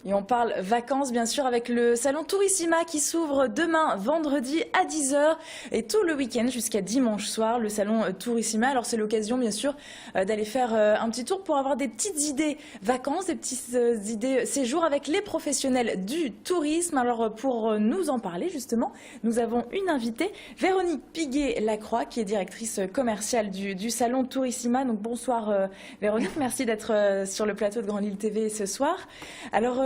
Et on parle vacances, bien sûr, avec le salon Tourissima qui s'ouvre demain, vendredi, à 10 h et tout le week-end jusqu'à dimanche soir, le salon Tourissima. Alors, c'est l'occasion, bien sûr, d'aller faire un petit tour pour avoir des petites idées vacances, des petites idées séjours avec les professionnels du tourisme. Alors, pour nous en parler, justement, nous avons une invitée, Véronique Piguet-Lacroix, qui est directrice commerciale du salon Tourissima. Donc, bonsoir, Véronique. Merci d'être sur le plateau de Grande Île TV ce soir. Alors,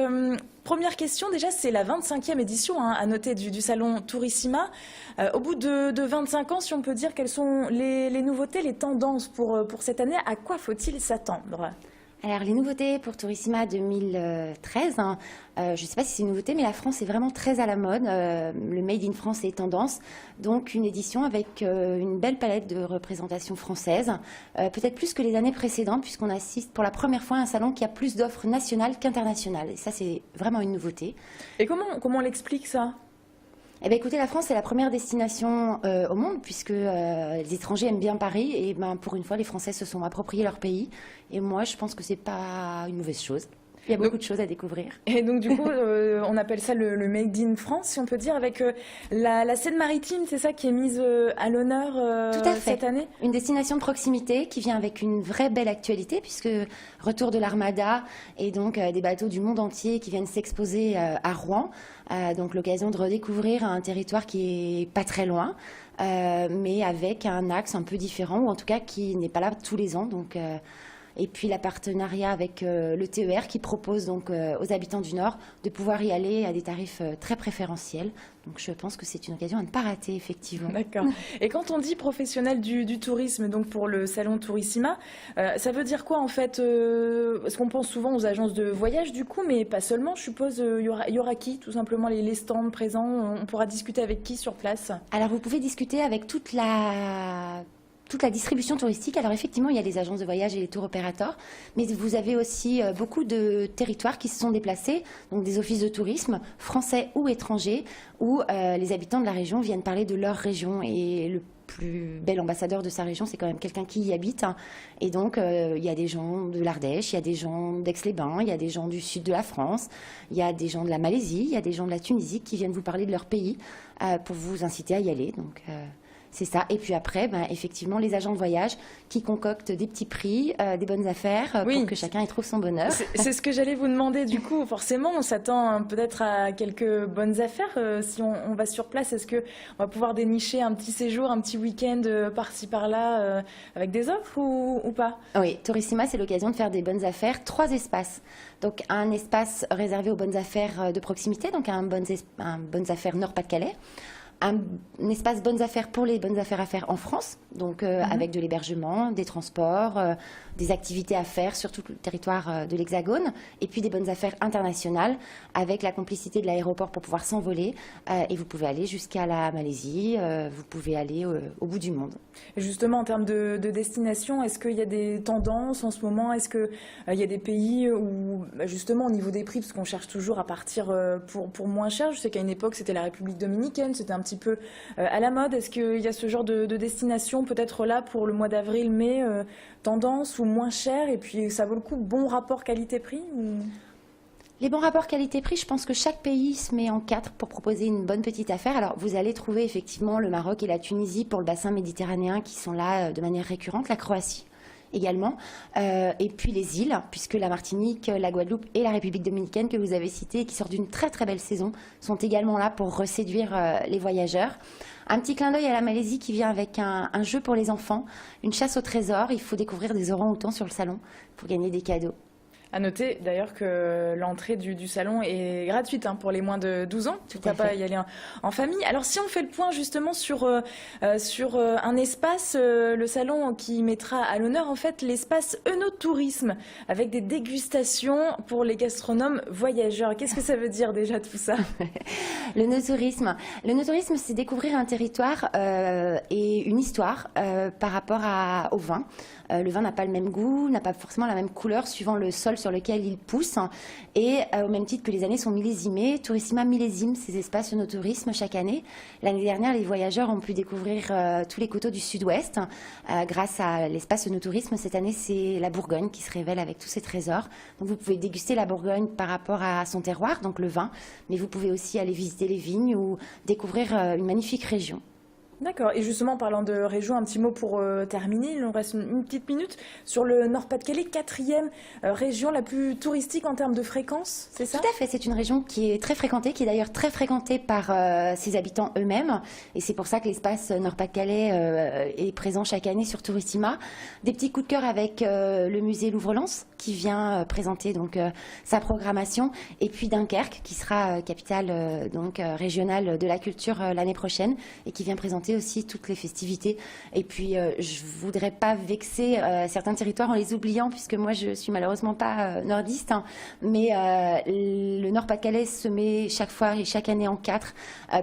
première question, déjà, c'est la 25e édition à noter du salon Tourissima. Au bout de 25 ans, si on peut dire, quelles sont les nouveautés, les tendances pour cette année? À quoi faut-il s'attendre? Alors, les nouveautés pour Tourissima 2013, je ne sais pas si c'est une nouveauté, mais la France est vraiment très à la mode. Le Made in France est tendance. Donc, une édition avec une belle palette de représentations françaises, peut-être plus que les années précédentes, puisqu'on assiste pour la première fois à un salon qui a plus d'offres nationales qu'internationales. Et ça, c'est vraiment une nouveauté. Et comment on l'explique, ça? Eh bien, écoutez, la France, c'est la première destination au monde, puisque les étrangers aiment bien Paris. Et ben, pour une fois, les Français se sont appropriés leur pays. Et moi, je pense que ce n'est pas une mauvaise chose. Il y a beaucoup de choses à découvrir. Et donc, du coup, on appelle ça le Made in France, si on peut dire, avec la Seine-Maritime, c'est ça qui est mise à l'honneur cette année? Une destination de proximité qui vient avec une vraie belle actualité, puisque retour de l'Armada et donc des bateaux du monde entier qui viennent s'exposer à Rouen. Donc, l'occasion de redécouvrir un territoire qui est pas très loin, mais avec un axe un peu différent, ou en tout cas qui n'est pas là tous les ans. Donc, et puis, la partenariat avec le TER qui propose donc aux habitants du Nord de pouvoir y aller à des tarifs très préférentiels. Donc, je pense que c'est une occasion à ne pas rater, effectivement. D'accord. Et quand on dit professionnel du tourisme, donc pour le salon Tourissima, ça veut dire quoi en fait? Parce qu'on pense souvent aux agences de voyage, du coup, mais pas seulement. Je suppose, il y aura qui, tout simplement, les stands présents? On pourra discuter avec qui sur place? Alors, vous pouvez discuter avec toute la distribution touristique. Alors effectivement, il y a les agences de voyage et les tours opérateurs, mais vous avez aussi beaucoup de territoires qui se sont déplacés, donc des offices de tourisme, français ou étrangers, où les habitants de la région viennent parler de leur région. Et le plus bel ambassadeur de sa région, c'est quand même quelqu'un qui y habite. Et donc, il y a des gens de l'Ardèche, il y a des gens d'Aix-les-Bains, il y a des gens du sud de la France, il y a des gens de la Malaisie, il y a des gens de la Tunisie qui viennent vous parler de leur pays pour vous inciter à y aller. Donc, c'est ça. Et puis après, effectivement, les agents de voyage qui concoctent des petits prix, des bonnes affaires pour que chacun y trouve son bonheur. C'est ce que j'allais vous demander. Du coup, forcément, on s'attend peut-être à quelques bonnes affaires. Si on va sur place, est-ce qu'on va pouvoir dénicher un petit séjour, un petit week-end par-ci, par-là, avec des offres ou pas? Oui, Tourissima, c'est l'occasion de faire des bonnes affaires. 3 espaces. Donc, un espace réservé aux bonnes affaires de proximité, donc un bonnes affaires Nord-Pas-de-Calais. Un espace bonnes affaires pour les bonnes affaires à faire en France, donc avec de l'hébergement, des transports, des activités à faire sur tout le territoire de l'Hexagone, et puis des bonnes affaires internationales avec la complicité de l'aéroport pour pouvoir s'envoler. Et vous pouvez aller jusqu'à la Malaisie, vous pouvez aller au bout du monde. Et justement, en termes de destination, est-ce qu'il y a des tendances en ce moment? Est-ce qu'il y a des pays où, justement, au niveau des prix, parce qu'on cherche toujours à partir pour moins cher, je sais qu'à une époque, c'était la République dominicaine, c'était un petit peu à la mode. Est-ce qu'il y a ce genre de destination, peut-être là, pour le mois d'avril, mai, tendance ou moins cher, et puis ça vaut le coup, bon rapport qualité-prix Les bons rapports qualité-prix, je pense que chaque pays se met en 4 pour proposer une bonne petite affaire. Alors, vous allez trouver effectivement le Maroc et la Tunisie pour le bassin méditerranéen qui sont là de manière récurrente, la Croatie également, et puis les îles, puisque la Martinique, la Guadeloupe et la République dominicaine que vous avez citées, qui sortent d'une très très belle saison, sont également là pour reséduire les voyageurs. Un petit clin d'œil à la Malaisie qui vient avec un jeu pour les enfants, une chasse au trésor. Il faut découvrir des orang-outans sur le salon pour gagner des cadeaux. À noter d'ailleurs que l'entrée du salon est gratuite pour les moins de 12 ans. Pourquoi pas y aller en famille. Alors si on fait le point justement sur un espace, le salon qui mettra à l'honneur en fait l'espace œnotourisme avec des dégustations pour les gastronomes voyageurs. Qu'est-ce que ça veut dire déjà tout ça? L'œnotourisme, c'est découvrir un territoire et une histoire par rapport au vin. Le vin n'a pas le même goût, n'a pas forcément la même couleur suivant le sol sur lequel il pousse. Et au même titre que les années sont millésimées, Tourissima millésime ces espaces no tourisme chaque année. L'année dernière, les voyageurs ont pu découvrir tous les coteaux du sud-ouest grâce à l'espace no tourisme. Cette année, c'est la Bourgogne qui se révèle avec tous ses trésors. Donc vous pouvez déguster la Bourgogne par rapport à son terroir, donc le vin, mais vous pouvez aussi aller visiter les vignes ou découvrir une magnifique région. D'accord. Et justement, parlant de région, un petit mot pour terminer. Il nous reste une petite minute sur le Nord-Pas-de-Calais, quatrième région la plus touristique en termes de fréquence, c'est ça? Tout à fait, c'est une région qui est très fréquentée, qui est d'ailleurs très fréquentée par ses habitants eux-mêmes. Et c'est pour ça que l'espace Nord-Pas-de-Calais est présent chaque année sur Tourissima. Des petits coups de cœur avec le musée Louvre-Lens qui vient présenter donc sa programmation. Et puis Dunkerque qui sera capitale régionale de la culture l'année prochaine et qui vient présenter aussi toutes les festivités. Et puis, je voudrais pas vexer certains territoires en les oubliant, puisque moi, je suis malheureusement pas nordiste, hein, mais le Nord-Pas-de-Calais se met chaque fois et chaque année en quatre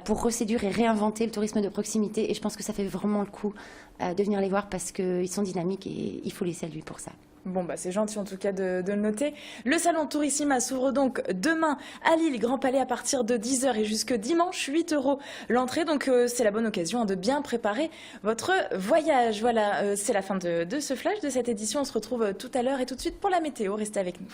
pour reséduire et réinventer le tourisme de proximité. Et je pense que ça fait vraiment le coup de venir les voir parce qu'ils sont dynamiques et il faut les saluer pour ça. Bon, bah, c'est gentil en tout cas de le noter. Le salon Tourissima s'ouvre donc demain à Lille, Grand Palais à partir de 10h et jusque dimanche, 8 € l'entrée. Donc c'est la bonne occasion de bien préparer votre voyage. Voilà, c'est la fin de ce flash, de cette édition. On se retrouve tout à l'heure et tout de suite pour la météo. Restez avec nous.